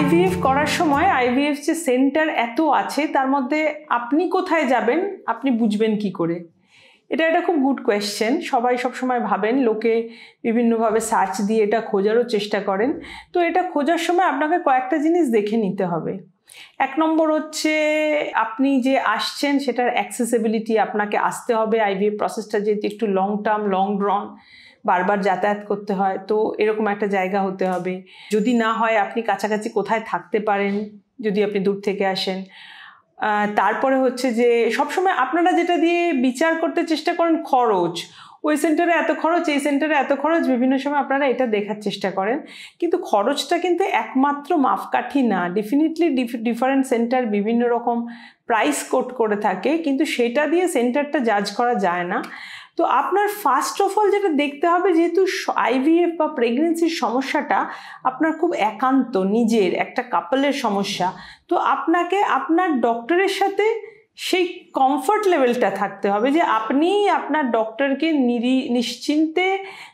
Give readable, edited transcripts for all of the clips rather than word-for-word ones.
IVF করার সময় IVF যে সেন্টার এত আছে তার মধ্যে আপনি কোথায় যাবেন আপনি বুঝবেন কি করে? এটা একটা খুব গুড কোয়েশ্চেন। সবাই সবসময় ভাবেন, লোকে বিভিন্নভাবে সার্চ দিয়ে এটা খোঁজারও চেষ্টা করেন। তো এটা খোঁজার সময় আপনাকে কয়েকটা জিনিস দেখে নিতে হবে। এক নম্বর হচ্ছে আপনি যে আসছেন সেটার অ্যাক্সেসিবিলিটি, আপনাকে আসতে হবে। আইভিএফ প্রসেসটা যেহেতু একটু লং টার্ম, লং ড্রন, বারবার যাতায়াত করতে হয়, তো এরকম একটা জায়গা হতে হবে। যদি না হয় আপনি কাছাকাছি কোথায় থাকতে পারেন যদি আপনি দূর থেকে আসেন। তারপরে হচ্ছে যে সবসময় আপনারা যেটা দিয়ে বিচার করতে চেষ্টা করেন খরচ, ওই সেন্টারে এত খরচ, এই সেন্টারে এত খরচ, বিভিন্ন সময় আপনারা এটা দেখার চেষ্টা করেন, কিন্তু খরচটা কিন্তু একমাত্র মাপকাঠি না। ডেফিনেটলি ডিফারেন্ট সেন্টার বিভিন্ন রকম প্রাইস কোট করে থাকে, কিন্তু সেটা দিয়ে সেন্টারটা জাজ করা যায় না। তো আপনার ফার্স্ট অফ অল যেটা দেখতে হবে, যেহেতু আইভিএফ বা প্রেগনেন্সির সমস্যাটা আপনার খুব একান্ত নিজের একটা কাপলের সমস্যা, তো আপনাকে আপনার ডক্টরের সাথে সেই কমফর্ট লেভেলটা থাকতে হবে যে আপনি আপনার ডক্টরকে নিশ্চিন্তে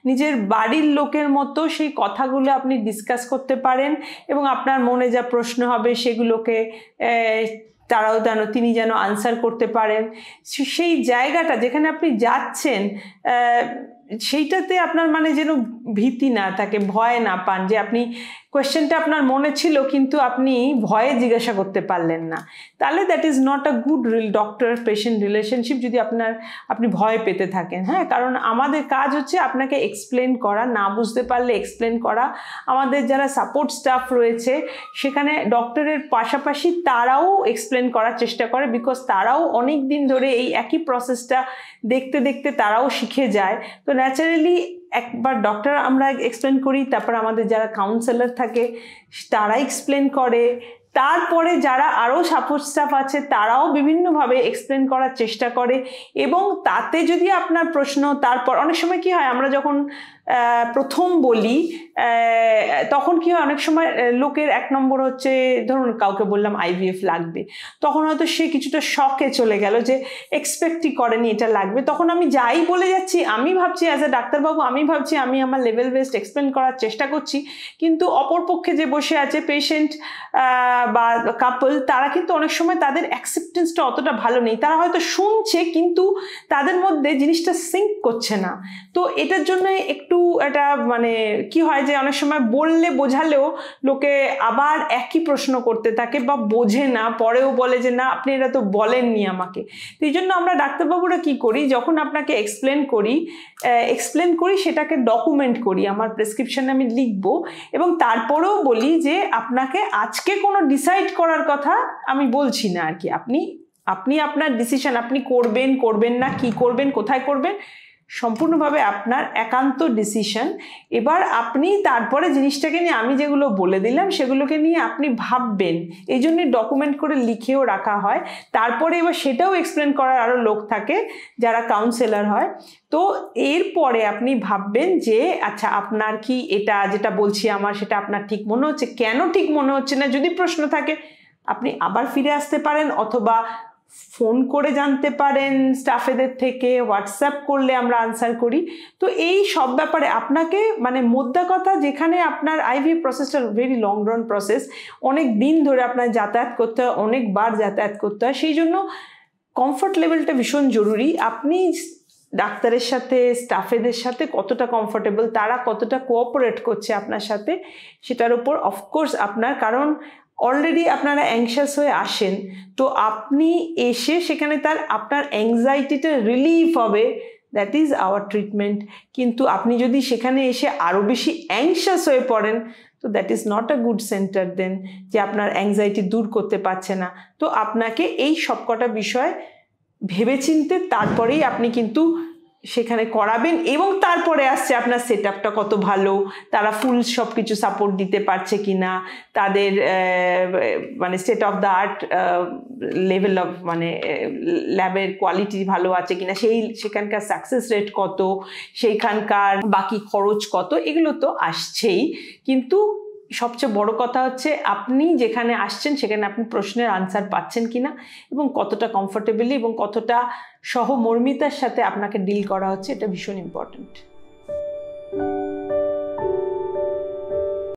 নিজের বাড়ির লোকের মতো সেই কথাগুলো আপনি ডিসকাস করতে পারেন, এবং আপনার মনে যা প্রশ্ন হবে সেগুলোকে তিনি যেন আনসার করতে পারেন। সেই জায়গাটা যেখানে আপনি যাচ্ছেন সেইটাতে আপনার মানে যেন ভীতি না থাকে, ভয় না পান, যে আপনি কোয়েশ্চেনটা আপনার মনে ছিল কিন্তু আপনি ভয়ে জিজ্ঞাসা করতে পারলেন না, তাহলে that is not a good doctor patient relationship যদি আপনি ভয় পেতে থাকেন। হ্যাঁ, কারণ আমাদের কাজ হচ্ছে আপনাকে এক্সপ্লেন করা, না বুঝতে পারলে এক্সপ্লেন করা। আমাদের যারা সাপোর্ট স্টাফ রয়েছে সেখানে ডক্টরের পাশাপাশি তারাও এক্সপ্লেন করার চেষ্টা করে, বিকজ তারাও অনেক দিন ধরে এই একই প্রসেসটা দেখতে দেখতে তারাও শিখে যায়। তো ন্যাচারালি একবার ডক্টর আমরা এক্সপ্লেন করি, তারপর আমাদের যারা কাউন্সেলর থাকে তারা এক্সপ্লেন করে, তারপরে যারা আরও সাপোর্ট স্টাফ আছে তারাও বিভিন্নভাবে এক্সপ্লেন করার চেষ্টা করে। এবং তাতে যদি আপনার প্রশ্ন, তারপর অনেক সময় কি হয়, আমরা যখন প্রথম বলি তখন কি হয়, অনেক সময় লোকের এক নম্বর হচ্ছে, ধরুন কাউকে বললাম আইভিএফ লাগবে, তখন হয়তো সে কিছুটা শকে চলে গেল যে এক্সপেক্টই করেনি এটা লাগবে। তখন আমি যাই বলে যাচ্ছি, আমি ভাবছি অ্যাজ এ ডাক্তারবাবু, আমি ভাবছি আমি আমার লেভেল বেস্ট এক্সপ্লেন করার চেষ্টা করছি, কিন্তু অপরপক্ষে যে বসে আছে পেশেন্ট বা কাপল, তারা কিন্তু অনেক সময় তাদের অ্যাকসেপ্টেন্সটা অতটা ভালো নেই। তারা হয়তো শুনছে কিন্তু তাদের মধ্যে জিনিসটা সিঙ্ক করছে না। তো এটার জন্য একটু এটা মানে কি হয় যে অনেক সময় বললে বোঝালেও লোকে আবার একই প্রশ্ন করতে থাকে বা বোঝে না, পরেও বলে যে না আপনি এটা তো বলেননি আমাকে। তো এই জন্য আমরা ডাক্তারবাবুরা কি করি, যখন আপনাকে এক্সপ্লেন করি সেটাকে ডকুমেন্ট করি, আমার প্রেসক্রিপশনে আমি লিখবো, এবং তারপরেও বলি যে আপনাকে আজকে কোনো ডিসাইড করার কথা আমি বলছি না আর কি। আপনি আপনার ডিসিশন, আপনি করবেন না, কি করবেন, কোথায় করবেন, সম্পূর্ণভাবে আপনার একান্ত ডিসিশন। এবার আপনি তারপরে জিনিসটাকে নিয়ে আমি যেগুলো বলে দিলাম সেগুলোকে নিয়ে আপনি ভাববেন, এই জন্য ডকুমেন্ট করে লিখেও রাখা হয়। তারপরে এবার সেটাও এক্সপ্লেন করার আরও লোক থাকে যারা কাউন্সেলর হয়। তো এরপরে আপনি ভাববেন যে আচ্ছা আপনার কি এটা যেটা বলছি আমার সেটা আপনার ঠিক মনে হচ্ছে, কেন ঠিক মনে হচ্ছে না, যদি প্রশ্ন থাকে আপনি আবার ফিরে আসতে পারেন, অথবা ফোন করে জানতে পারেন স্টাফেদের থেকে, হোয়াটসঅ্যাপ করলে আমরা আনসার করি। তো এই সব ব্যাপারে আপনাকে মানে মোদ্দা কথা, যেখানে আপনার আইভিএফ প্রসেসটা ভেরি লং রান প্রসেস, অনেক দিন ধরে আপনার যাতায়াত করতে হয়, অনেকবার যাতায়াত করতে হয়, সেই জন্য কমফর্ট লেভেলটা ভীষণ জরুরি। আপনি ডাক্তারের সাথে, স্টাফেদের সাথে কতটা কমফোর্টেবল, তারা কতটা কোঅপারেট করছে আপনার সাথে, সেটার উপর অফকোর্স আপনার, কারণ অলরেডি আপনারা অ্যাংশাস হয়ে আসেন, তো আপনি এসে সেখানে আপনার অ্যাংজাইটিটা রিলিফ হবে, দ্যাট ইজ আওয়ার ট্রিটমেন্ট। কিন্তু আপনি যদি সেখানে এসে আরও বেশি অ্যাংশাস হয়ে পড়েন, তো that is not a good centre then, যে আপনার অ্যাংজাইটি দূর করতে পারছে না। তো আপনাকে এই সবকটা বিষয় ভেবেচিন্তে তারপরেই আপনি কিন্তু সেখানে করাবেন, এবং তারপরে আসছে আপনার সেট আপটা কত ভালো, তারা ফুল সব কিছু সাপোর্ট দিতে পারছে কিনা, তাদের মানে state of the art level of মানে ল্যাবের কোয়ালিটি ভালো আছে কিনা, সেখানকার সাকসেস রেট কত, সেইখানকার বাকি খরচ কত, এগুলো তো আসছেই। কিন্তু সবচেয়ে বড় কথা হচ্ছে আপনি যেখানে আসছেন সেখানে আপনি প্রশ্নের আনসার পাচ্ছেন কিনা, এবং কতটা কমফোর্টেবলি এবং কতটা সহমর্মিতার সাথে আপনাকে ডিল করা হচ্ছে, এটা ভীষণ ইম্পর্টেন্ট।